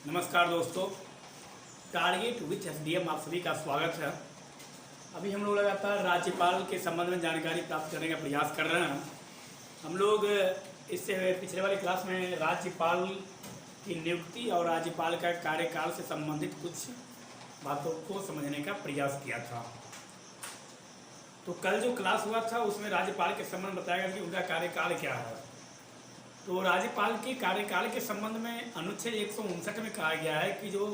नमस्कार दोस्तों, target with SDM आप सभी का स्वागत है। अभी हम लोग लगातार राज्यपाल के संबंध में जानकारी प्राप्त करने का प्रयास कर रहे हैं। हम लोग इससे पिछले वाले क्लास में राज्यपाल की नियुक्ति और राज्यपाल का कार्यकाल से संबंधित कुछ बातों को समझने का प्रयास किया था। तो कल जो क्लास हुआ था उसमें राज्यपाल के संबंध में बताया गया कि उनका कार्यकाल क्या है। तो राज्यपाल के कार्यकाल के संबंध में अनुच्छेद 159 में कहा गया है कि जो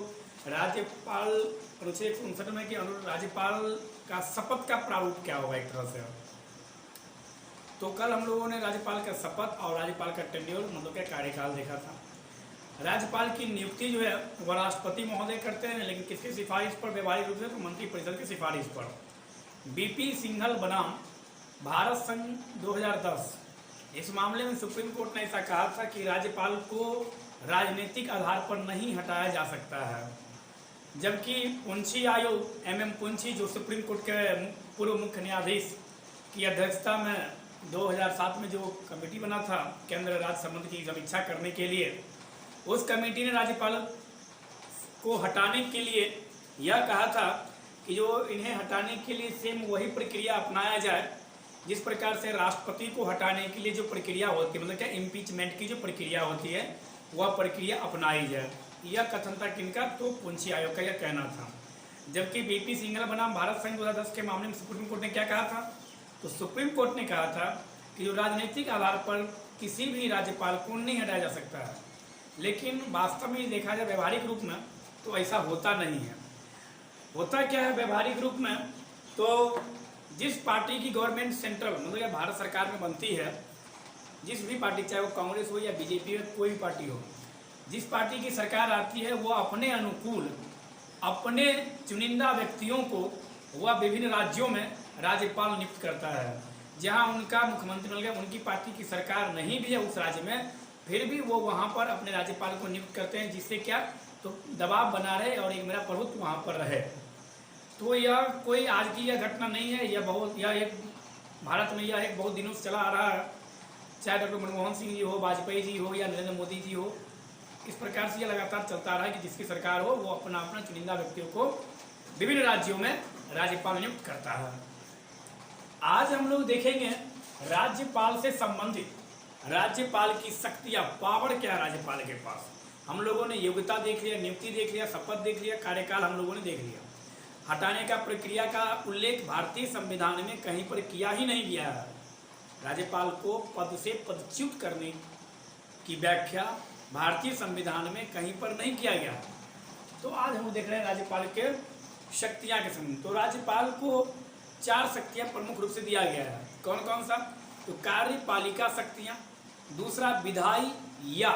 राज्यपाल अनुच्छेद 159 में कि राज्यपाल का शपथ का प्रारूप क्या होगा एक तरह से। तो कल हम लोगों ने राज्यपाल का शपथ और राज्यपाल का टेन्योर मतलब क्या कार्यकाल देखा था। राज्यपाल की नियुक्ति जो है वह राष्ट्रपति महोदय करते हैं, लेकिन किसकी सिफारिश पर? व्यवहारिक रूप से तो मंत्रिपरिषद की सिफारिश पर। बीपी सिंघल बनाम भारत संघ 2010, इस मामले में सुप्रीम कोर्ट ने ऐसा कहा था कि राज्यपाल को राजनीतिक आधार पर नहीं हटाया जा सकता है, जबकि पुंछी आयोग MM पुंछी जो सुप्रीम कोर्ट के पूर्व मुख्य न्यायाधीश की अध्यक्षता में 2007 में जो कमेटी बना था केंद्र राज्य संबंध की समीक्षा करने के लिए, उस कमेटी ने राज्यपाल को हटाने के लिए यह कहा था कि जो इन्हें हटाने के लिए सेम वही प्रक्रिया अपनाया जाए जिस प्रकार से राष्ट्रपति को हटाने के लिए जो प्रक्रिया होती है, मतलब क्या इम्पीचमेंट की जो प्रक्रिया होती है वह प्रक्रिया अपनाई जाए। यह कथन था किनका? तो पुंछी आयोग का यह कहना था। जबकि बीपी सिंघल बनाम भारत संघ 2010 के मामले में सुप्रीम कोर्ट ने क्या कहा था? तो सुप्रीम कोर्ट ने कहा था कि जो राजनीतिक आधार पर किसी भी राज्यपाल को नहीं हटाया जा सकता है, लेकिन वास्तव में देखा जाए व्यवहारिक रूप में तो ऐसा होता नहीं है। होता क्या है व्यवहारिक रूप में? तो जिस पार्टी की गवर्नमेंट सेंट्रल मतलब या भारत सरकार में बनती है, जिस भी पार्टी, चाहे वो कांग्रेस हो या बीजेपी हो, कोई भी पार्टी हो, जिस पार्टी की सरकार आती है वो अपने अनुकूल अपने चुनिंदा व्यक्तियों को वह विभिन्न राज्यों में राज्यपाल नियुक्त करता है। जहां उनका मुख्यमंत्री मिल गया, उनकी पार्टी की सरकार नहीं भी है उस राज्य में, फिर भी वो वहाँ पर अपने राज्यपाल को नियुक्त करते हैं, जिससे क्या तो दबाव बना रहे और एक मेरा प्रभुत्व वहाँ पर रहे। तो यह कोई आज की यह घटना नहीं है, यह एक भारत में यह एक बहुत दिनों से चला आ रहा है। चाहे डॉक्टर मनमोहन सिंह जी हो, वाजपेयी जी हो या नरेंद्र मोदी जी हो, इस प्रकार से यह लगातार चलता आ रहा है कि जिसकी सरकार हो वो अपना अपना चुनिंदा व्यक्तियों को विभिन्न राज्यों में राज्यपाल नियुक्त करता है। आज हम लोग देखेंगे राज्यपाल से संबंधित राज्यपाल की शक्तियाँ, पावर क्या है राज्यपाल के पास। हम लोगों ने योग्यता देख लिया, नियुक्ति देख लिया, शपथ देख लिया, कार्यकाल हम लोगों ने देख लिया। हटाने का प्रक्रिया का उल्लेख भारतीय संविधान में कहीं पर किया ही नहीं गया है। राज्यपाल को पद से पदच्युत करने की व्याख्या भारतीय संविधान में कहीं पर नहीं किया गया। तो आज हम देख रहे हैं राज्यपाल के शक्तियां के संबंध। तो राज्यपाल को 4 शक्तियां प्रमुख रूप से दिया गया है। कौन कौन सा? तो कार्यपालिका शक्तियां, दूसरा विधायी या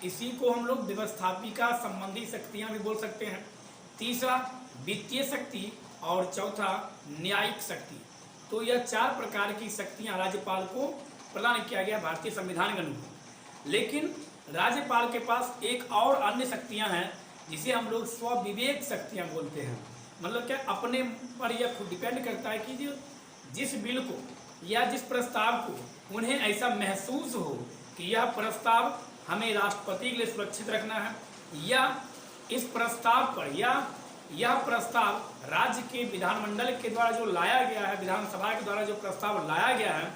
इसी को हम लोग व्यवस्थापिका संबंधी शक्तियां भी बोल सकते हैं, तीसरा वित्तीय शक्ति और चौथा न्यायिक शक्ति। तो यह 4 प्रकार की शक्तियां राज्यपाल को प्रदान किया गया भारतीय संविधान के अनुसार। लेकिन राज्यपाल के पास एक और अन्य शक्तियां हैं जिसे हम लोग स्वविवेक शक्तियां बोलते हैं। मतलब क्या अपने पर यह खुद डिपेंड करता है कि जिस बिल को या जिस प्रस्ताव को उन्हें ऐसा महसूस हो कि यह प्रस्ताव हमें राष्ट्रपति के लिए सुरक्षित रखना है, या इस प्रस्ताव पर या यह प्रस्ताव राज्य के विधानमंडल के द्वारा जो लाया गया है, विधानसभा के द्वारा जो प्रस्ताव लाया गया है,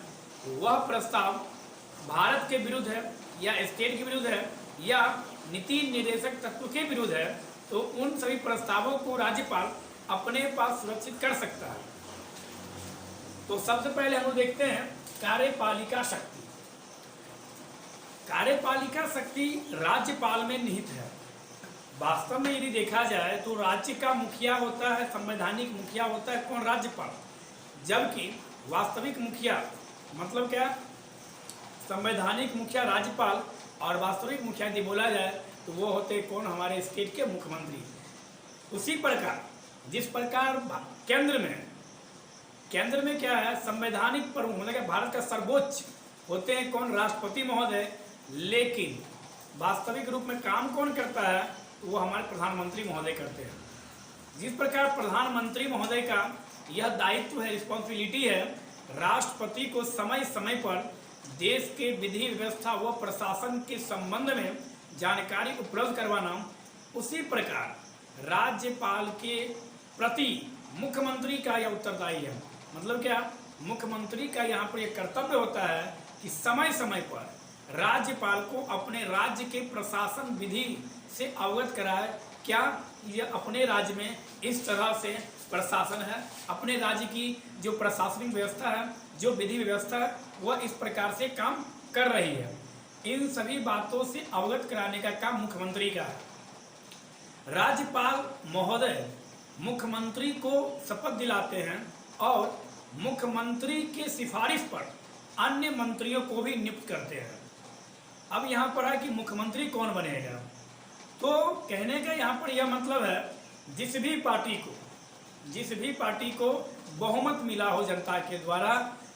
वह प्रस्ताव भारत के विरुद्ध है या स्टेट के विरुद्ध है या नीति निर्देशक तत्व के विरुद्ध है, तो उन सभी प्रस्तावों को राज्यपाल अपने पास सुरक्षित कर सकता है। तो सबसे पहले हम लोग देखते हैं कार्यपालिका शक्ति। कार्यपालिका शक्ति राज्यपाल में निहित है। वास्तव में यदि देखा जाए तो राज्य का मुखिया होता है, संवैधानिक मुखिया होता है कौन? राज्यपाल। जबकि वास्तविक मुखिया मतलब क्या? संवैधानिक मुखिया राज्यपाल, और वास्तविक मुखिया यदि बोला जाए तो वो होते कौन? हमारे स्टेट के मुख्यमंत्री। उसी प्रकार जिस प्रकार केंद्र में क्या है? संवैधानिक प्रमुख मतलब भारत का सर्वोच्च होते हैं कौन? राष्ट्रपति महोदय। लेकिन वास्तविक रूप में काम कौन करता है? तो वो हमारे प्रधानमंत्री महोदय करते हैं। जिस प्रकार प्रधानमंत्री महोदय का यह दायित्व है, रिस्पॉन्सिबिलिटी है, राष्ट्रपति को समय समय पर देश के विधि व्यवस्था व प्रशासन के संबंध में जानकारी उपलब्ध करवाना, उसी प्रकार राज्यपाल के प्रति मुख्यमंत्री का यह उत्तरदायी है। मतलब क्या, मुख्यमंत्री का यहाँ पर यह कर्तव्य होता है कि समय समय पर राज्यपाल को अपने राज्य के प्रशासन विधि से अवगत कराए। क्या यह अपने राज्य में इस तरह से प्रशासन है, अपने राज्य की जो प्रशासनिक व्यवस्था है, जो विधि व्यवस्था है, वह इस प्रकार से काम कर रही है। इन सभी बातों से अवगत कराने का काम मुख्यमंत्री का है। राज्यपाल महोदय मुख्यमंत्री को शपथ दिलाते हैं और मुख्यमंत्री के सिफारिश पर अन्य मंत्रियों को भी नियुक्त करते हैं। अब यहाँ पर है कि मुख्यमंत्री कौन बनेगा, तो कहने का यहाँ पर यह मतलब है जिस भी पार्टी को बहुमत मिला हो जनता के द्वारा,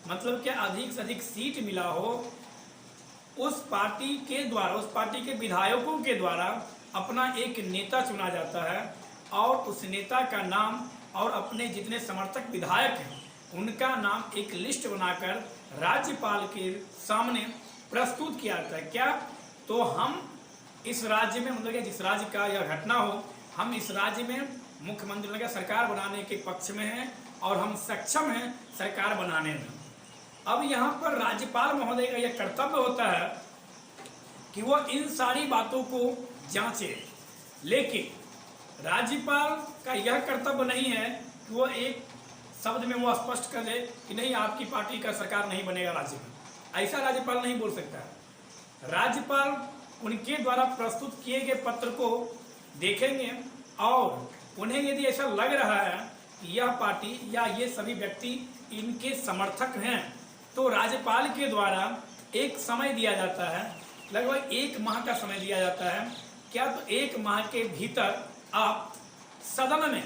मतलब क्या अधिक से अधिक सीट मिला हो, उस पार्टी के द्वारा, उस पार्टी के विधायकों के द्वारा अपना एक नेता चुना जाता है और उस नेता का नाम और अपने जितने समर्थक विधायक हैं उनका नाम एक लिस्ट बनाकर राज्यपाल के सामने प्रस्तुत किया जाता है। क्या, तो हम इस राज्य में, मतलब जिस राज्य का यह घटना हो, हम इस राज्य में मुख्यमंत्री का सरकार बनाने के पक्ष में हैं और हम सक्षम हैं सरकार बनाने में। अब यहाँ पर राज्यपाल महोदय का यह कर्तव्य होता है कि वह इन सारी बातों को जांचे, लेकिन राज्यपाल का यह कर्तव्य नहीं है कि वह एक शब्द में वो स्पष्ट कर दे कि नहीं, आपकी पार्टी का सरकार नहीं बनेगा राज्य में। ऐसा राज्यपाल नहीं बोल सकता है। राज्यपाल उनके द्वारा प्रस्तुत किए गए पत्र को देखेंगे और उन्हें यदि ऐसा लग रहा है कि यह पार्टी या ये सभी व्यक्ति इनके समर्थक हैं, तो राज्यपाल के द्वारा एक समय दिया जाता है, लगभग 1 माह का समय दिया जाता है। क्या, तो 1 माह के भीतर आप सदन में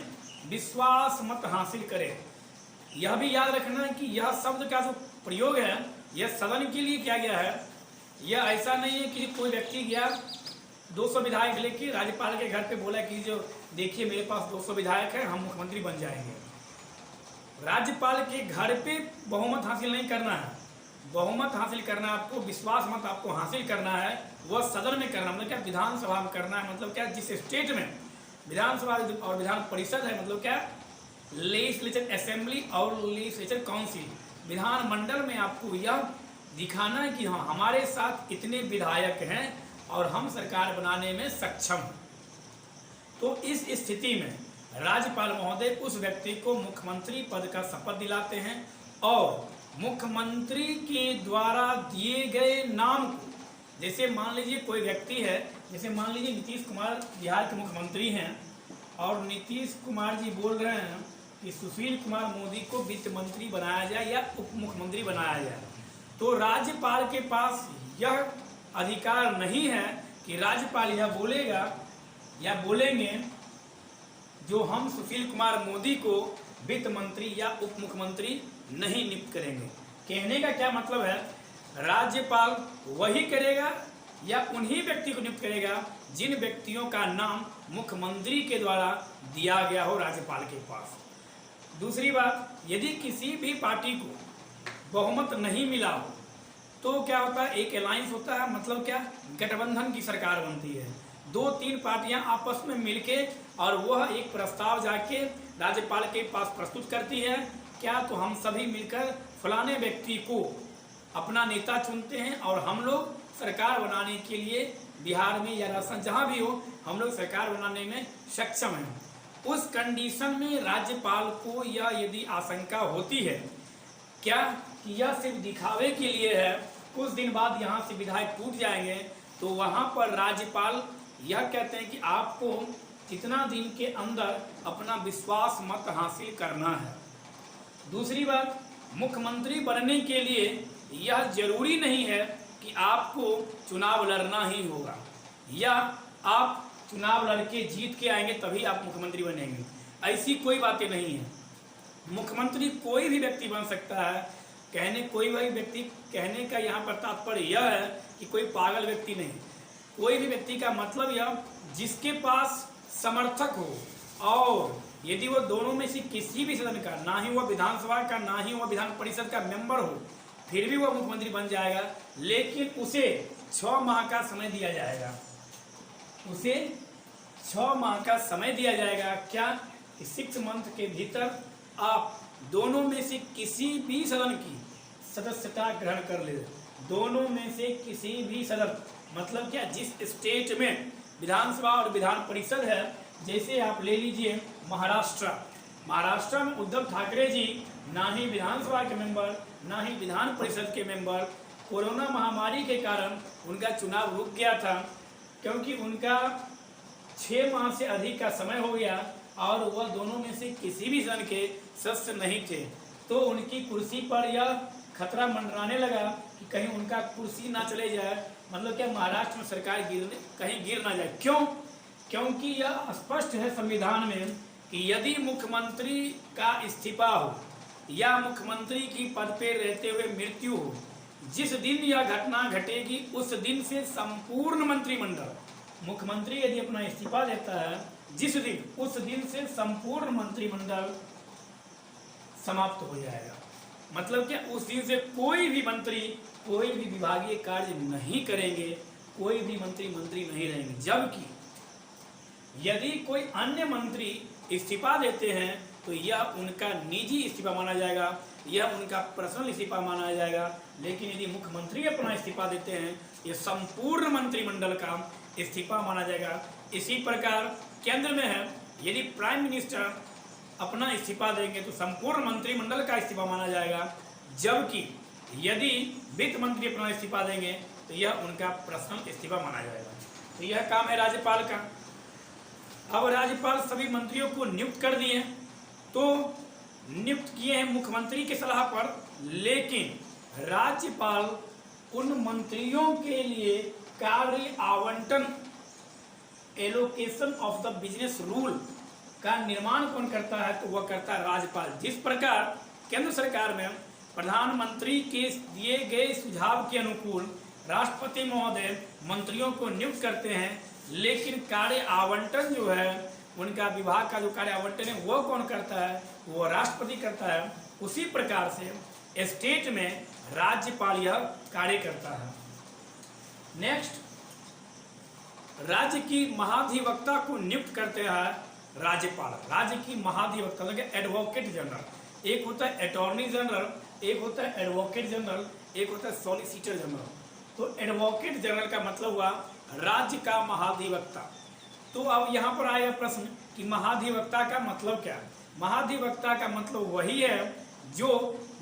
विश्वास मत हासिल करें। यह भी याद रखना है कि यह शब्द का जो प्रयोग है यह सदन के लिए किया गया है। यह ऐसा नहीं है कि कोई व्यक्ति गया 200 विधायक लेके राज्यपाल के घर पे बोला कि जो देखिए मेरे पास 200 विधायक है, हम मुख्यमंत्री बन जाएंगे। राज्यपाल के घर पे बहुमत हासिल नहीं करना है। बहुमत हासिल करना आपको, विश्वास मत आपको हासिल करना है, वह सदन में करना, मतलब क्या विधानसभा में करना है। मतलब क्या, जिस स्टेट में विधानसभा और विधान परिषद है, मतलब क्या लेजिस्लेचर असेंबली और लेजिस्लेचर काउंसिल, विधानमंडल में आपको यह दिखाना है कि हाँ, हमारे साथ इतने विधायक हैं और हम सरकार बनाने में सक्षम हैं। तो इस स्थिति में राज्यपाल महोदय उस व्यक्ति को मुख्यमंत्री पद का शपथ दिलाते हैं और मुख्यमंत्री के द्वारा दिए गए नाम को, जैसे मान लीजिए कोई व्यक्ति है, जैसे मान लीजिए नीतीश कुमार बिहार के मुख्यमंत्री हैं और नीतीश कुमार जी बोल रहे हैं कि सुशील कुमार मोदी को वित्त मंत्री बनाया जाए या उप मुख्यमंत्री बनाया जाए, तो राज्यपाल के पास यह अधिकार नहीं है कि राज्यपाल यह बोलेगा या बोलेंगे जो हम सुशील कुमार मोदी को वित्त मंत्री या उप मुख्यमंत्री नहीं नियुक्त करेंगे। कहने का क्या मतलब है, राज्यपाल वही करेगा या उन्हीं व्यक्ति को नियुक्त करेगा जिन व्यक्तियों का नाम मुख्यमंत्री के द्वारा दिया गया हो राज्यपाल के पास। दूसरी बात, यदि किसी भी पार्टी को बहुमत नहीं मिला हो तो क्या होता है, एक अलायंस होता है, मतलब क्या गठबंधन की सरकार बनती है। 2-3 पार्टियां आपस में मिलके और वह एक प्रस्ताव जाके राज्यपाल के पास प्रस्तुत करती है। क्या, तो हम सभी मिलकर फलाने व्यक्ति को अपना नेता चुनते हैं और हम लोग सरकार बनाने के लिए बिहार में या राजस्थान जहाँ भी हो, हम लोग सरकार बनाने में सक्षम हैं। उस कंडीशन में राज्यपाल को यह यदि आशंका होती है क्या कि यह सिर्फ दिखावे के लिए है, कुछ दिन बाद यहाँ से विधायक टूट जाएंगे, तो वहाँ पर राज्यपाल यह कहते हैं कि आपको कितना दिन के अंदर अपना विश्वास मत हासिल करना है। दूसरी बात, मुख्यमंत्री बनने के लिए यह जरूरी नहीं है कि आपको चुनाव लड़ना ही होगा या आप चुनाव लड़के जीत के आएंगे तभी आप मुख्यमंत्री बनेंगे, ऐसी कोई बातें नहीं है। मुख्यमंत्री कोई भी व्यक्ति बन सकता है। कोई भी व्यक्ति कहने का यहाँ पर तात्पर्य यह है कि कोई पागल व्यक्ति नहीं, कोई भी व्यक्ति का मतलब यह जिसके पास समर्थक हो और यदि वो दोनों में से किसी भी सदन का, ना ही वह विधानसभा का ना ही वह विधान परिषद का मेंबर हो, फिर भी वह मुख्यमंत्री बन जाएगा, लेकिन उसे 6 माह का समय दिया जाएगा। उसे 6 माह का समय दिया जाएगा। क्या कि 6 मंथ के भीतर आप दोनों में से किसी भी सदन की सदस्यता ग्रहण कर ले। दोनों में से किसी भी सदन मतलब क्या, जिस स्टेट में विधानसभा और विधान परिषद है, जैसे आप ले लीजिए महाराष्ट्र में उद्धव ठाकरे जी ना ही विधानसभा के मेंबर ना ही विधान परिषद के मेंबर। कोरोना महामारी के कारण उनका चुनाव रुक गया था, क्योंकि उनका 6 माह से अधिक का समय हो गया और वह दोनों में से किसी भी सदन के सदस्य नहीं थे। तो उनकी कुर्सी पर यह खतरा मंडराने लगा कि कहीं उनका कुर्सी ना चले जाए, मतलब क्या महाराष्ट्र में सरकार कहीं गिर ना जाए। क्यों? क्योंकि यह स्पष्ट है संविधान में कि यदि मुख्यमंत्री का इस्तीफा हो या मुख्यमंत्री की पद पर रहते हुए मृत्यु हो, जिस दिन यह घटना घटेगी उस दिन से संपूर्ण मंत्रिमंडल, मुख्यमंत्री यदि अपना इस्तीफा देता है जिस दिन, उस दिन से संपूर्ण मंत्रिमंडल समाप्त हो जाएगा। मतलब क्या, उस दिन से कोई भी मंत्री कोई भी विभागीय कार्य नहीं करेंगे, कोई भी मंत्री नहीं रहेंगे। जबकि यदि कोई अन्य मंत्री इस्तीफा देते हैं तो यह उनका निजी इस्तीफा माना जाएगा, यह उनका पर्सनल इस्तीफा माना जाएगा। लेकिन यदि मुख्यमंत्री अपना इस्तीफा देते हैं, यह संपूर्ण मंत्रिमंडल का इस्तीफा माना जाएगा। इसी प्रकार केंद्र में है, यदि प्राइम मिनिस्टर अपना इस्तीफा देंगे तो संपूर्ण मंत्रिमंडल का इस्तीफा माना जाएगा। जबकि यदि वित्त मंत्री अपना इस्तीफा देंगे तो यह उनका पर्सनल इस्तीफा माना जाएगा। तो यह काम है राज्यपाल का। अब राज्यपाल सभी मंत्रियों को नियुक्त कर दिए, तो नियुक्त किए हैं मुख्यमंत्री की सलाह पर, लेकिन राज्यपाल उन मंत्रियों के लिए कार्य आवंटन, allocation of the business rule का निर्माण कौन करता है? तो वह करता है राज्यपाल। जिस प्रकार केंद्र सरकार में प्रधानमंत्री के दिए गए सुझाव के अनुकूल राष्ट्रपति महोदय मंत्रियों को नियुक्त करते हैं, लेकिन कार्य आवंटन जो है, उनका विभाग का जो कार्य आवंटन है वो कौन करता है? वो राष्ट्रपति करता है। उसी प्रकार से स्टेट में राज्यपाल यह कार्य करता है। नेक्स्ट, राज्य की महाधिवक्ता को नियुक्त करते हैं राज्यपाल। राज्य की महाधिवक्ता मतलब एडवोकेट जनरल, एक होता है अटॉर्नी जनरल, एक होता है एडवोकेट जनरल, एक होता है सॉलिसिटर जनरल। तो एडवोकेट जनरल का मतलब हुआ राज्य का महाधिवक्ता। तो अब यहाँ पर आएगा प्रश्न कि महाधिवक्ता का मतलब क्या है? महाधिवक्ता का मतलब वही है जो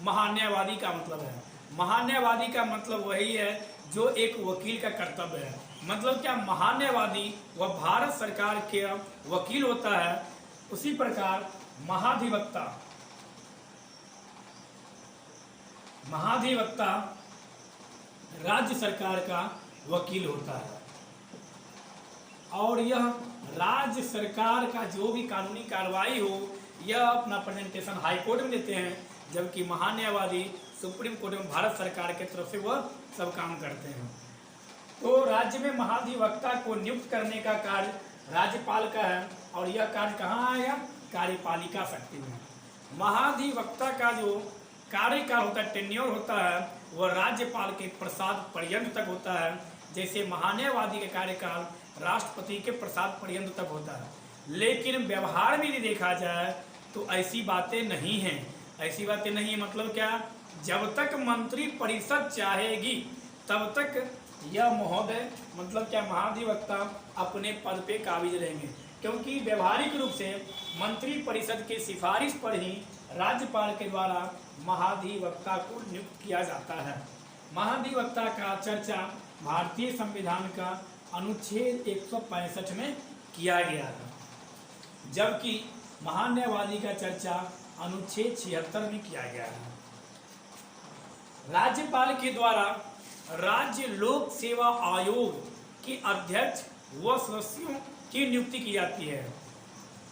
महान्यायवादी का मतलब है। महान्यायवादी का मतलब वही है जो एक वकील का कर्तव्य है। मतलब क्या, महान्यायवादी वह भारत सरकार के वकील होता है। उसी प्रकार महाधिवक्ता राज्य सरकार का वकील होता है, और यह राज्य सरकार का जो भी कानूनी कार्रवाई हो यह अपना प्रेजेंटेशन हाई कोर्ट में देते हैं, जबकि महान्यायवादी सुप्रीम कोर्ट में भारत सरकार की तरफ से वह सब काम करते हैं। तो राज्य में महाधिवक्ता को नियुक्त करने का कार्य राज्यपाल का है, और यह कार्य कहाँ आएगा? कार्यपालिका शक्ति में। महाधिवक्ता का जो कार्यकाल होता है, टेन्योर होता है, वह राज्यपाल के प्रसाद पर्यंत तक होता है। जैसे महान्यायवादी का कार्यकाल राष्ट्रपति के प्रसाद पर्यंत तक होता है। लेकिन व्यवहार में यदि देखा जाए तो ऐसी बातें नहीं हैं। ऐसी बातें नहीं है मतलब क्या? जब तक मंत्री परिषद चाहेगी तब तक यह महोदय मतलब क्या, महाधिवक्ता अपने पद पे काबिज रहेंगे, क्योंकि व्यवहारिक रूप से मंत्री परिषद के सिफारिश पर ही राज्यपाल के द्वारा महाधिवक्ता को नियुक्त किया जाता है। महाधिवक्ता का चर्चा भारतीय संविधान का अनुच्छेद 165 में किया गया था, जबकि महान्यायवादी का चर्चा अनुच्छेद 76 में किया गया है। राज्यपाल के द्वारा राज्य लोक सेवा आयोग के अध्यक्ष व सदस्यों की नियुक्ति की जाती है,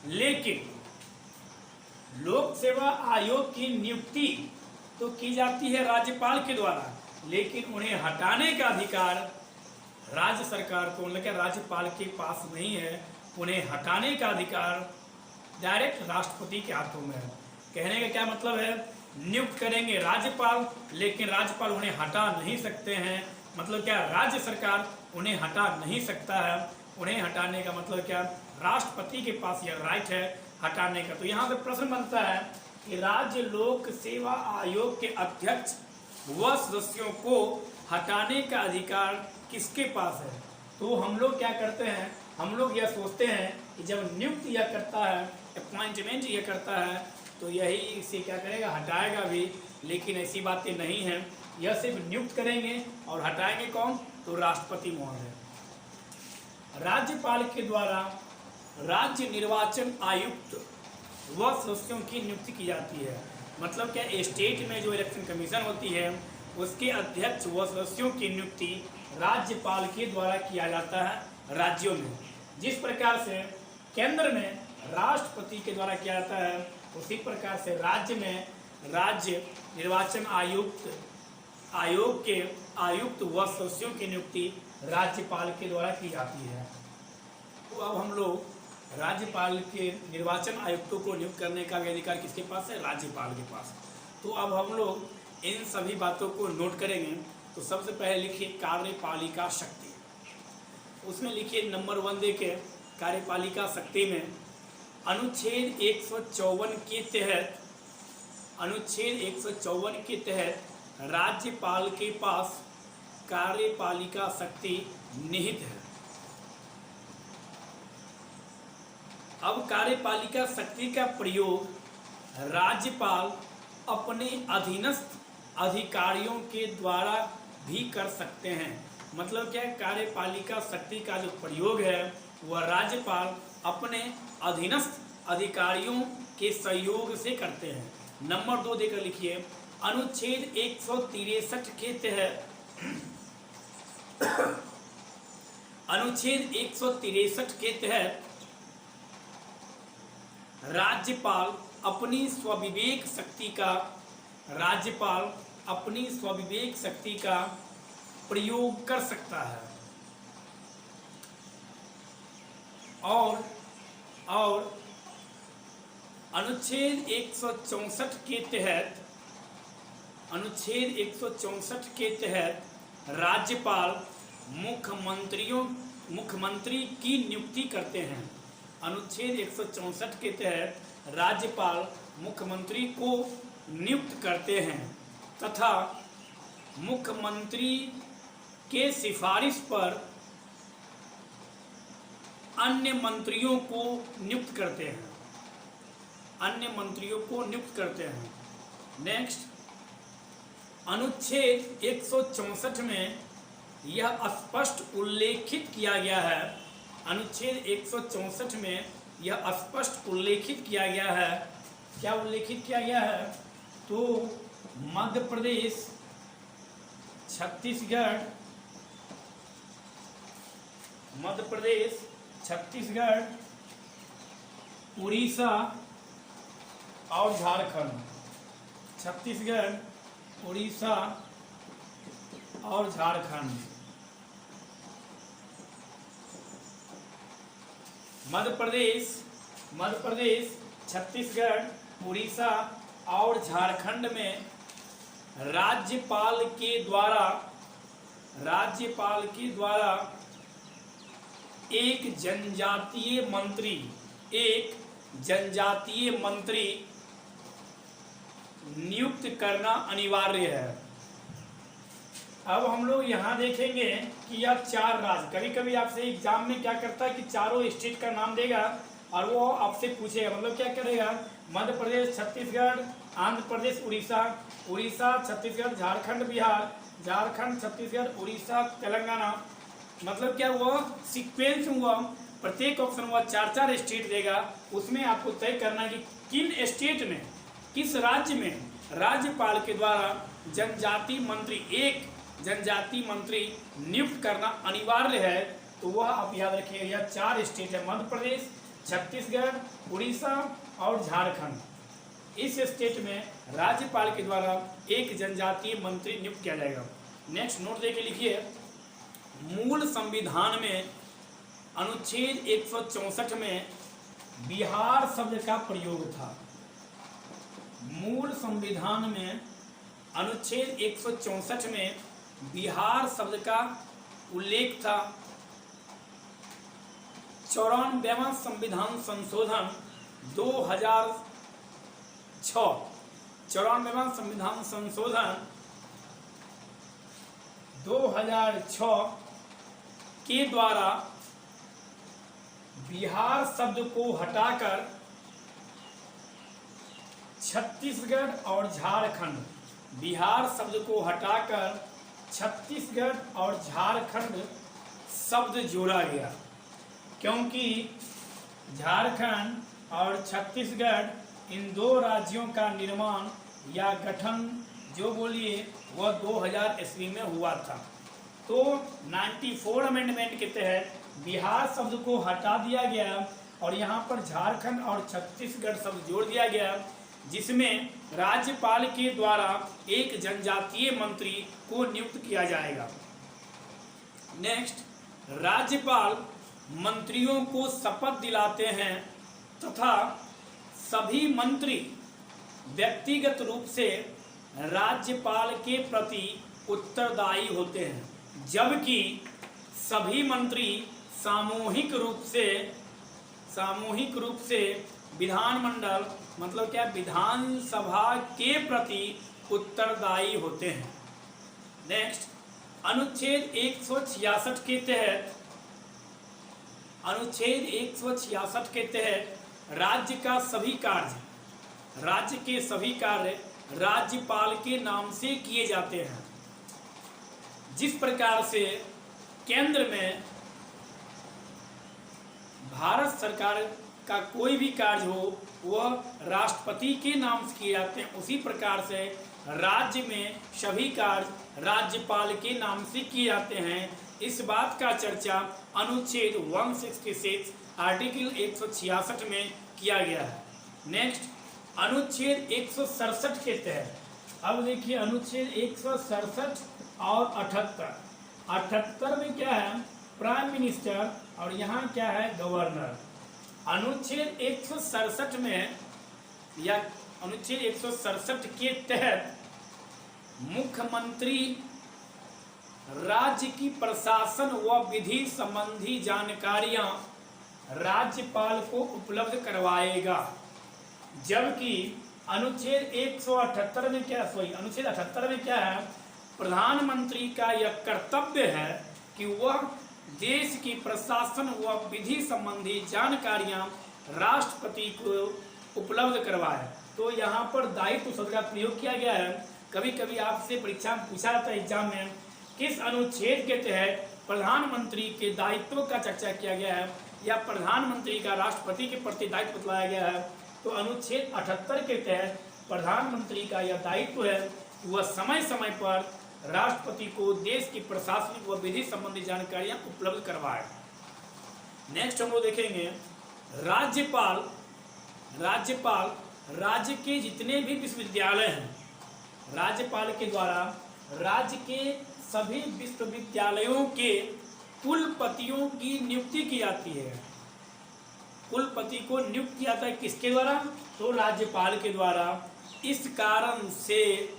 लेकिन लोक सेवा आयोग की नियुक्ति तो की जाती है राज्यपाल के द्वारा, लेकिन उन्हें हटाने का अधिकार राज्य सरकार को, मतलब राज्यपाल के पास नहीं है। उन्हें हटाने का अधिकार डायरेक्ट राष्ट्रपति के हाथों में है। कहने का क्या मतलब है? नियुक्त करेंगे राज्यपाल, लेकिन राज्यपाल उन्हें हटा नहीं सकते हैं। मतलब क्या, राज्य सरकार उन्हें हटा नहीं सकता है। उन्हें हटाने का मतलब क्या, राष्ट्रपति के पास यह राइट है हटाने का। तो यहाँ पे प्रश्न बनता है कि राज्य लोक सेवा आयोग के अध्यक्ष व सदस्यों को हटाने का अधिकार किसके पास है। तो हम लोग क्या करते हैं, हम लोग यह सोचते हैं कि जब नियुक्त यह करता है, अपॉइंटमेंट यह करता है, तो यही इसे क्या करेगा, हटाएगा भी। लेकिन ऐसी बातें नहीं हैं, यह सिर्फ नियुक्त करेंगे और हटाएंगे कौन, तो राष्ट्रपति महोदय। राज्यपाल के द्वारा राज्य निर्वाचन आयुक्त व सदस्यों की नियुक्ति की जाती है। मतलब क्या, स्टेट में जो इलेक्शन कमीशन होती है उसके अध्यक्ष व सदस्यों की नियुक्ति राज्यपाल के द्वारा किया जाता है राज्यों में। जिस प्रकार से केंद्र में राष्ट्रपति के द्वारा किया जाता है, उसी प्रकार से राज्य में राज्य निर्वाचन आयोग के आयुक्त व सदस्यों की नियुक्ति राज्यपाल के द्वारा की जाती है। तो अब हम लोग राज्यपाल के निर्वाचन आयुक्तों को नियुक्त करने का अधिकार किसके पास है, राज्यपाल के पास। तो अब हम लोग इन सभी बातों को नोट करेंगे। तो सबसे पहले लिखिए कार्यपालिका शक्ति, उसमें लिखिए नंबर 1 देखिए, कार्यपालिका शक्ति में अनुच्छेद 154 के तहत, अनुच्छेद 154 के तहत राज्यपाल के पास कार्यपालिका शक्ति निहित है। अब कार्यपालिका शक्ति का प्रयोग राज्यपाल अपने अधीनस्थ अधिकारियों के द्वारा भी कर सकते हैं। मतलब क्या, कार्यपालिका शक्ति का जो प्रयोग है वह राज्यपाल अपने अधीनस्थ अधिकारियों के सहयोग से करते हैं। नंबर 2 देकर लिखिए, अनुच्छेद 163 के तहत अनुच्छेद 163 के तहत राज्यपाल अपनी स्वविवेक शक्ति का प्रयोग कर सकता है और अनुच्छेद 164 के तहत राज्यपाल मुख्यमंत्री की नियुक्ति करते हैं। अनुच्छेद 164 के तहत राज्यपाल मुख्यमंत्री को नियुक्त करते हैं तथा मुख्यमंत्री के सिफारिश पर अन्य मंत्रियों को नियुक्त करते हैं। नेक्स्ट, अनुच्छेद 164 में यह स्पष्ट उल्लेखित किया गया है, अनुच्छेद 164 में यह स्पष्ट उल्लेखित किया गया है। क्या उल्लेखित किया गया है, तो मध्य प्रदेश, छत्तीसगढ़, उड़ीसा और झारखंड। छत्तीसगढ़, उड़ीसा और झारखंड। मध्य प्रदेश, छत्तीसगढ़, उड़ीसा और झारखंड में राज्यपाल के द्वारा एक जनजातीय मंत्री नियुक्त करना अनिवार्य है। अब हम लोग यहाँ देखेंगे कि यह 4 राज्य, कभी कभी आपसे एग्जाम में क्या करता है कि चारों स्टेट का नाम देगा और वो आपसे पूछेगा, मतलब क्या करेगा, मध्य प्रदेश, छत्तीसगढ़, आंध्र प्रदेश, उड़ीसा, छत्तीसगढ़, झारखंड, बिहार, झारखंड, छत्तीसगढ़, उड़ीसा, तेलंगाना। मतलब क्या, वह सीक्वेंस हुआ, प्रत्येक ऑप्शन हुआ 4 स्टेट देगा। उसमें आपको तय करना है कि किन स्टेट में, किस राज्य में राज्यपाल के द्वारा एक जनजाति मंत्री नियुक्त करना अनिवार्य है। तो वह आप याद रखिए, यह 4 स्टेट है, मध्य प्रदेश, छत्तीसगढ़, उड़ीसा और झारखंड। इस स्टेट में राज्यपाल के द्वारा एक जनजातीय मंत्री नियुक्त किया जाएगा। नेक्स्ट नोट देके लिखिए, मूल संविधान में अनुच्छेद 164 में बिहार शब्द का प्रयोग था। मूल संविधान में अनुच्छेद 164 में बिहार शब्द का उल्लेख था 94वां संविधान संशोधन 2006, 94वां संविधान संशोधन 2006 के द्वारा बिहार शब्द को हटाकर छत्तीसगढ़ और झारखंड, बिहार शब्द को हटाकर छत्तीसगढ़ और झारखंड शब्द जोड़ा गया, क्योंकि झारखंड और छत्तीसगढ़ इन दो राज्यों का निर्माण या गठन जो बोलिए वह 2000 ईस्वी में हुआ था। तो 94 अमेंडमेंट के तहत बिहार शब्द को हटा दिया गया और यहाँ पर झारखंड और छत्तीसगढ़ शब्द जोड़ दिया गया, जिसमें राज्यपाल के द्वारा एक जनजातीय मंत्री को नियुक्त किया जाएगा। नेक्स्ट, राज्यपाल मंत्रियों को शपथ दिलाते हैं तथा सभी मंत्री व्यक्तिगत रूप से राज्यपाल के प्रति उत्तरदायी होते हैं, जबकि सभी मंत्री सामूहिक रूप से विधानमंडल मतलब क्या विधानसभा के प्रति उत्तरदायी होते हैं। नेक्स्ट, अनुच्छेद 166 के तहत राज्य के सभी कार्य राज्यपाल के नाम से किए जाते हैं। जिस प्रकार से केंद्र में भारत सरकार का कोई भी कार्य हो वह राष्ट्रपति के नाम से किए जाते हैं, उसी प्रकार से राज्य में सभी कार्य राज्यपाल के नाम से किए जाते हैं। इस बात का चर्चा अनुच्छेद 166 आर्टिकल 166 में किया गया है। नेक्स्ट, अनुच्छेद 167 के तहत, अब देखिए अनुच्छेद 167 और 78 में क्या है, प्राइम मिनिस्टर और यहाँ क्या है, गवर्नर। अनुच्छेद 167 में या अनुच्छेद 167 के तहत मुख्यमंत्री राज्य की प्रशासन व विधि संबंधी जानकारियां राज्यपाल को उपलब्ध करवाएगा, जबकि अनुच्छेद 178 में क्या अनुच्छेद 78 में क्या है, प्रधानमंत्री का यह कर्तव्य है कि वह देश की प्रशासन व विधि संबंधी जानकारियां राष्ट्रपति को उपलब्ध करवाए। तो यहाँ पर दायित्व शब्द का प्रयोग किया गया है। कभी कभी आपसे परीक्षा में पूछा जाता है एग्जाम में, किस अनुच्छेद के तहत प्रधानमंत्री के दायित्व का चर्चा किया गया है या प्रधानमंत्री का राष्ट्रपति के प्रति दायित्व बतलाया गया है। तो अनुच्छेद 78 के तहत प्रधानमंत्री का यह दायित्व है कि वह समय समय पर राष्ट्रपति को देश की प्रशासनिक व विधि संबंधी जानकारियां उपलब्ध करवाए। नेक्स्ट हम लोग देखेंगे राज्यपाल राज्य के जितने भी विश्वविद्यालय हैं, राज्यपाल के द्वारा राज्य के सभी विश्वविद्यालयों के कुलपतियों की नियुक्ति की जाती है। कुलपति को नियुक्त किया जाता है किसके द्वारा, तो राज्यपाल के द्वारा। इस कारण से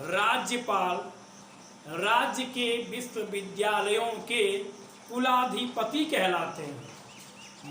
राज्यपाल राज्य के विश्वविद्यालयों के कुलाधिपति कहलाते हैं।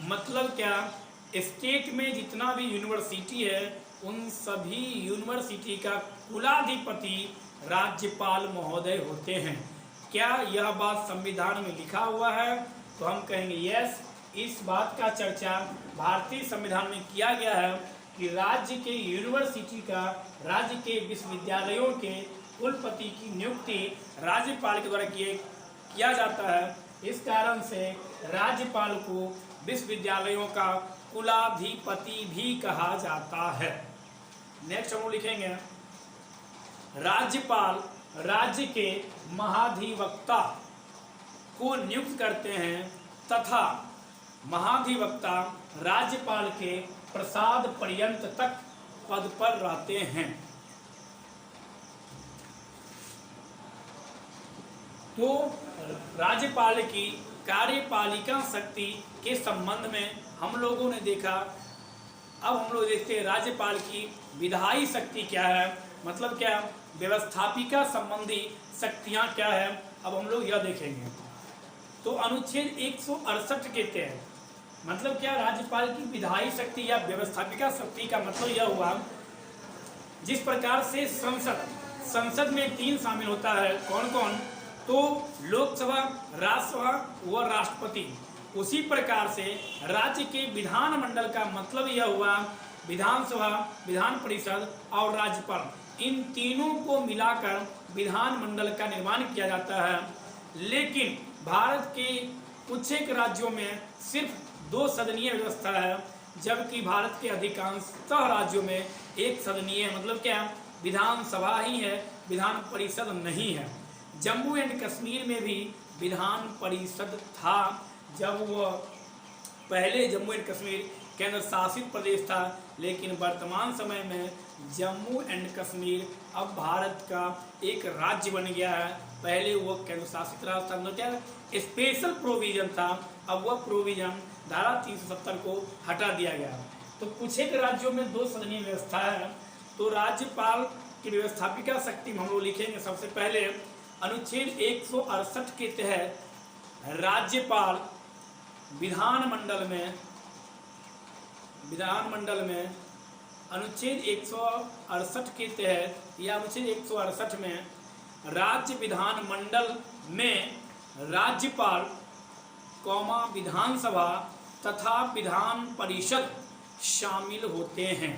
मतलब क्या, स्टेट में जितना भी यूनिवर्सिटी है उन सभी यूनिवर्सिटी का कुलाधिपति राज्यपाल महोदय होते हैं। क्या यह बात संविधान में लिखा हुआ है, तो हम कहेंगे यस। इस बात का चर्चा भारतीय संविधान में किया गया है कि राज्य के यूनिवर्सिटी का, राज्य के विश्वविद्यालयों के कुलपति की नियुक्ति राज्यपाल के द्वारा किया जाता है। इस कारण से राज्यपाल को विश्वविद्यालयों का कुलाधिपति भी कहा जाता है। नेक्स्ट हम लिखेंगे, राज्यपाल राज्य के महाधिवक्ता को नियुक्त करते हैं तथा महाधिवक्ता राज्यपाल के प्रसाद पर्यंत तक पद पर रहते हैं। तो राज्यपाल की कार्यपालिका शक्ति के संबंध में हम लोगों ने देखा। अब हम लोग देखते हैं राज्यपाल की विधायी शक्ति क्या है, मतलब क्या, व्यवस्थापिका संबंधी शक्तियां क्या है। अब हम लोग यह देखेंगे तो अनुच्छेद 168 के तहत मतलब क्या, राज्यपाल की विधायी शक्ति या व्यवस्थापिका शक्ति का मतलब यह हुआ, जिस प्रकार से संसद में 3 शामिल होता है, कौन कौन, तो लोकसभा, राज्यसभा व राष्ट्रपति, उसी प्रकार से राज्य के विधानमंडल का मतलब यह हुआ विधानसभा, विधान परिषद और राज्यपाल, इन तीनों को मिलाकर विधानमंडल का निर्माण किया जाता है। लेकिन भारत के कुछ एक राज्यों में सिर्फ 2 सदनीय व्यवस्था है, जबकि भारत के अधिकांशतः राज्यों में 1 सदनीय, मतलब क्या, विधानसभा ही है, विधान परिषद नहीं है। जम्मू एंड कश्मीर में भी विधान परिषद था, जब वह पहले जम्मू एंड कश्मीर केंद्र शासित प्रदेश था, लेकिन वर्तमान समय में जम्मू एंड कश्मीर अब भारत का एक राज्य बन गया है। पहले वह केंद्र शासित राज्य था, मतलब क्या, स्पेशल प्रोविजन था, अब वह प्रोविजन धारा 370 को हटा दिया गया। तो कुछ एक राज्यों में 2 सदनीय व्यवस्था है। तो राज्यपाल की व्यवस्थापिका शक्ति हम लोग लिखेंगे सबसे पहले अनुच्छेद 168 के तहत राज्यपाल विधानमंडल में अनुच्छेद 168 के तहत या अनुच्छेद 168 में राज्य विधानमंडल में राज्यपाल, विधानसभा तथा विधान परिषद शामिल होते हैं।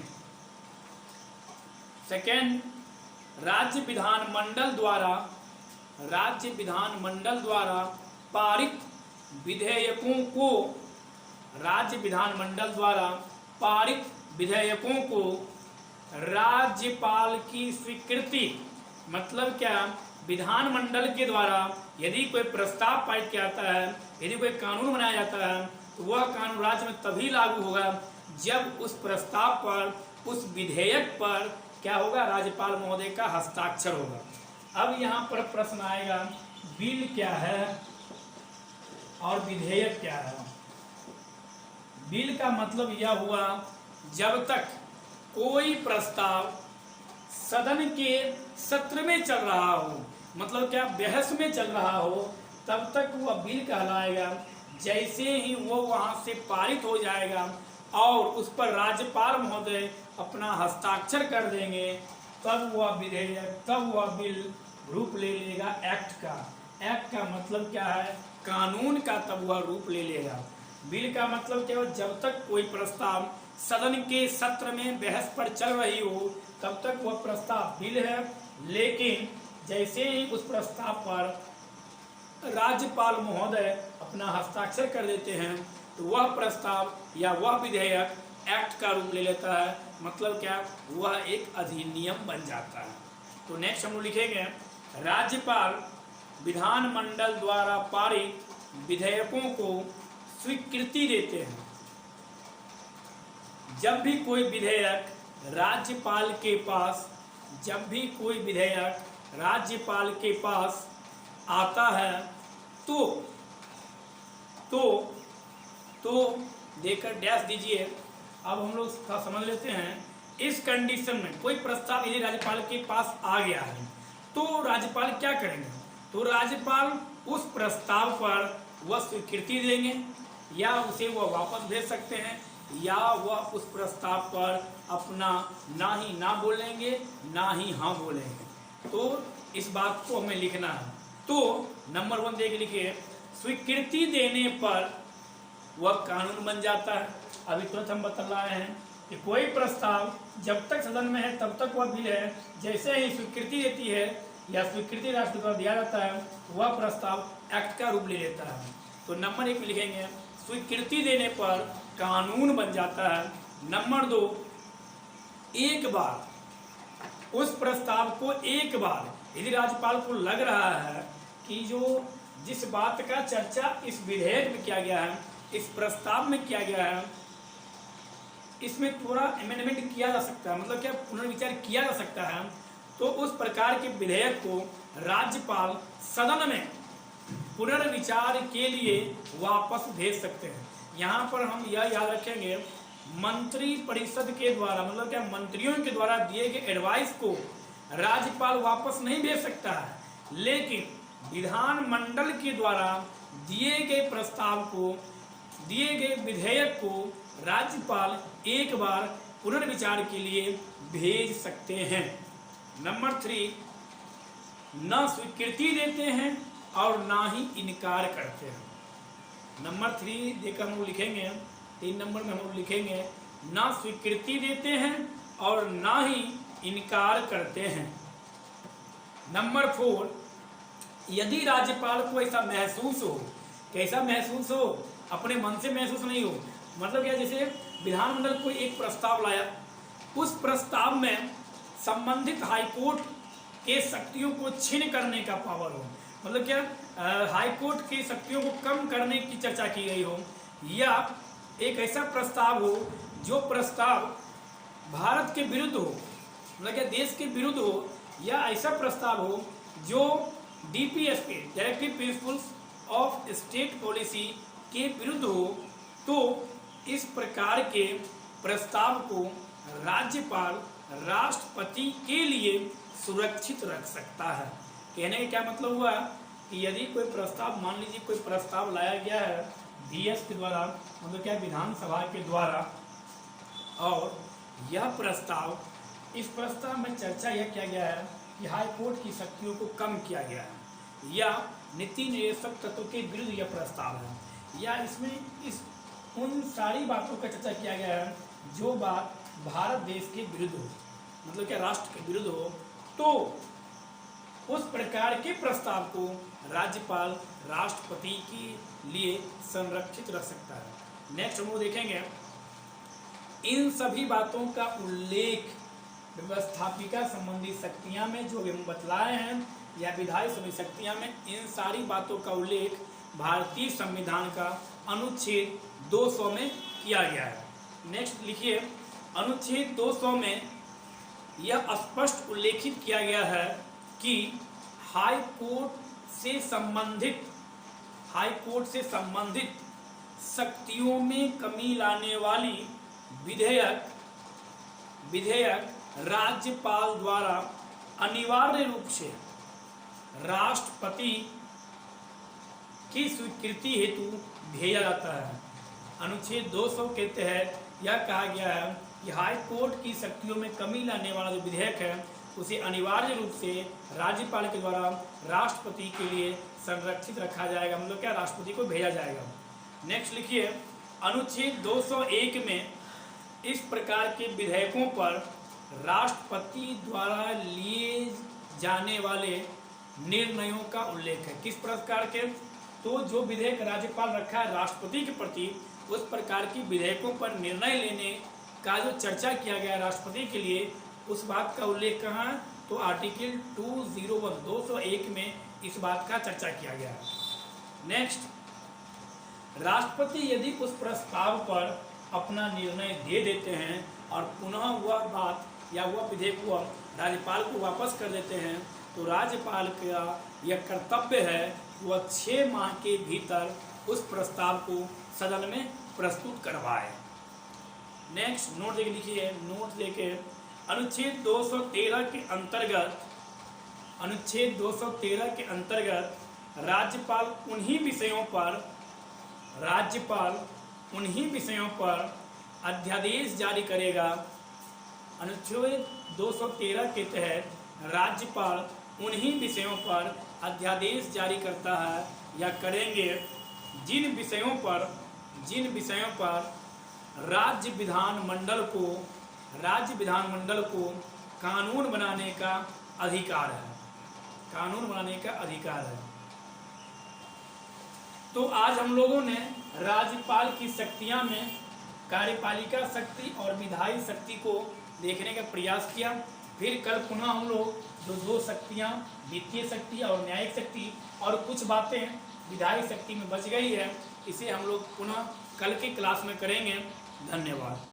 सेकेंड, राज्य विधानमंडल द्वारा पारित विधेयकों को राज्यपाल की स्वीकृति, मतलब क्या, विधानमंडल के द्वारा यदि कोई प्रस्ताव पारित किया जाता है, यदि कोई कानून बनाया जाता है, तो वह कानून राज्य में तभी लागू होगा जब उस प्रस्ताव पर, उस विधेयक पर क्या होगा, राज्यपाल महोदय का हस्ताक्षर होगा। अब यहाँ पर प्रश्न आएगा, बिल क्या है और विधेयक क्या है। बिल का मतलब यह हुआ, जब तक कोई प्रस्ताव सदन के सत्र में चल रहा हो, मतलब क्या, बहस में चल रहा हो, तब तक वह बिल कहलाएगा। जैसे ही वो वहाँ से पारित हो जाएगा और उस पर राज्यपाल महोदय अपना हस्ताक्षर कर देंगे, तब वह विधेयक, तब वह बिल रूप ले लेगा एक्ट का। एक्ट का मतलब क्या है, कानून का, तब वह रूप ले लेगा। बिल का मतलब क्या है, जब तक कोई प्रस्ताव सदन के सत्र में बहस पर चल रही हो, तब तक वह प्रस्ताव बिल है। लेकिन जैसे ही उस प्रस्ताव पर राज्यपाल महोदय अपना हस्ताक्षर कर देते हैं, तो वह प्रस्ताव या वह विधेयक एक्ट का रूप ले लेता है। मतलब क्या, वह एक अधिनियम बन जाता है। तो नेक्स्ट हम लोग लिखेंगे, राज्यपाल विधानमंडल द्वारा पारित विधेयकों को स्वीकृति देते हैं। जब भी कोई विधेयक राज्यपाल के पास आता है, तो देकर डैश दीजिए। अब हम लोग समझ लेते हैं, इस कंडीशन में कोई प्रस्ताव यदि राज्यपाल के पास आ गया है, तो राज्यपाल क्या करेंगे, तो राज्यपाल उस प्रस्ताव पर वह स्वीकृति देंगे, या उसे वह वापस भेज सकते हैं, या वह उस प्रस्ताव पर अपना ना ही ना बोलेंगे, ना ही हाँ बोलेंगे। तो इस बात को हमें लिखना है। तो नंबर 1 देख लिखिए, स्वीकृति देने पर वह कानून बन जाता है। अभी तुरंत हम बता रहे हैं कि कोई प्रस्ताव जब तक सदन में है तब तक वह बिल है, जैसे ही स्वीकृति देती है या स्वीकृति राष्ट्रपति द्वारा दिया जाता है, वह प्रस्ताव एक्ट का रूप ले लेता है। तो नंबर 1 में लिखेंगे, स्वीकृति देने पर कानून बन जाता है। नंबर 2, एक बार उस प्रस्ताव को, एक बार यदि राज्यपाल को लग रहा है कि जिस बात का चर्चा इस विधेयक में किया गया है, इस प्रस्ताव में किया गया है, इसमें थोड़ा अमेंडमेंट किया जा सकता है, मतलब क्या, पुनर्विचार किया जा सकता है, तो उस प्रकार के विधेयक को राज्यपाल सदन में पुनर्विचार के लिए वापस भेज सकते हैं। यहाँ पर हम यह याद रखेंगे, मंत्री परिषद के द्वारा, मतलब क्या, मंत्रियों के द्वारा दिए गए एडवाइस को राज्यपाल वापस नहीं भेज सकता है, लेकिन विधानमंडल के द्वारा दिए गए प्रस्ताव को, दिए गए विधेयक को राज्यपाल एक बार पुनर्विचार के लिए भेज सकते हैं। नंबर 3, न स्वीकृति देते हैं और ना ही इनकार करते हैं। नंबर 3 देकर हम लोग लिखेंगे, 3 नंबर में हम लोग लिखेंगे ना स्वीकृति देते हैं और ना ही इनकार करते हैं। नंबर 4, यदि राज्यपाल को ऐसा महसूस हो, कैसा महसूस हो, अपने मन से महसूस नहीं हो, मतलब क्या, जैसे विधानमंडल कोई एक प्रस्ताव लाया, उस प्रस्ताव में संबंधित हाईकोर्ट के शक्तियों को छीन करने का पावर हो, मतलब क्या, हाईकोर्ट की शक्तियों को कम करने की चर्चा की गई हो, या एक ऐसा प्रस्ताव हो जो प्रस्ताव भारत के विरुद्ध हो, मतलब क्या देश के विरुद्ध हो, या ऐसा प्रस्ताव हो जो DPSP directive principles of state policy के विरुद्ध हो, तो इस प्रकार के प्रस्ताव को राज्यपाल राष्ट्रपति के लिए सुरक्षित रख सकता है। कहने का क्या मतलब हुआ कि यदि कोई प्रस्ताव, मान लीजिए कोई प्रस्ताव लाया गया है DS के द्वारा, मतलब क्या विधानसभा के द्वारा, और यह प्रस्ताव, इस प्रस्ताव में चर्चा यह किया गया है कि हाई कोर्ट की शक्तियों को कम किया गया है, या नीति निर्देशक तत्व के विरुद्ध यह प्रस्ताव है, या इसमें उन सारी बातों का चर्चा किया गया है जो बात भारत देश के विरुद्ध हो, मतलब क्या राष्ट्र के विरुद्ध हो, तो उस प्रकार के प्रस्ताव को राज्यपाल राष्ट्रपति के लिए संरक्षित रख सकता है। नेक्स्ट हम लोग देखेंगे, इन सभी बातों का उल्लेख व्यवस्थापिका संबंधी शक्तियां में जो हम बतलाए हैं, या विधायी संबंधी शक्तियां में, इन सारी बातों का उल्लेख भारतीय संविधान का अनुच्छेद 200 में किया गया है। नेक्स्ट लिखिए, अनुच्छेद 200 में यह स्पष्ट उल्लेखित किया गया है कि हाई कोर्ट से संबंधित शक्तियों में कमी लाने वाली विधेयक राज्यपाल द्वारा अनिवार्य रूप से राष्ट्रपति की स्वीकृति हेतु भेजा जाता है। अनुच्छेद 200 के तहत यह कहा गया है कि हाई कोर्ट की शक्तियों में कमी लाने वाला जो विधेयक है उसे अनिवार्य रूप से राज्यपाल के द्वारा राष्ट्रपति के लिए संरक्षित रखा जाएगा, मतलब क्या राष्ट्रपति को भेजा जाएगा। नेक्स्ट लिखिए, अनुच्छेद 201 में इस प्रकार के विधेयकों पर राष्ट्रपति द्वारा लिए जाने वाले निर्णयों का उल्लेख है। किस प्रकार के, तो जो विधेयक राज्यपाल रखा है राष्ट्रपति के प्रति, उस प्रकार की विधेयकों पर निर्णय लेने का जो चर्चा किया गया राष्ट्रपति के लिए, उस बात का उल्लेख कहाँ है, तो आर्टिकल 201 में इस बात का चर्चा किया गया है। नेक्स्ट, राष्ट्रपति यदि उस प्रस्ताव पर अपना निर्णय दे देते हैं और पुनः वह बात या वह विधेयक को राज्यपाल को वापस कर देते हैं, तो राज्यपाल का यह कर्तव्य है कि वह 6 माह के भीतर उस प्रस्ताव को सदन में प्रस्तुत करवाए। नेक्स्ट, नोट देख लिखिए, नोट लेके, अनुच्छेद 213 के अंतर्गत राज्यपाल उन्हीं विषयों पर अध्यादेश जारी करेगा। अनुच्छेद 213 के तहत राज्यपाल उन्हीं विषयों पर अध्यादेश जारी करता है या करेंगे जिन विषयों पर राज्य विधानमंडल को कानून बनाने का अधिकार है। तो आज हम लोगों ने राज्यपाल की शक्तियां में कार्यपालिका शक्ति और विधायी शक्ति को देखने का प्रयास किया। फिर कल पुनः हम लोग जो 2 शक्तियां, वित्तीय शक्ति और न्यायिक शक्ति, और कुछ बातें विधायी शक्ति में बच गई है, इसे हम लोग पुनः कल की क्लास में करेंगे। धन्यवाद।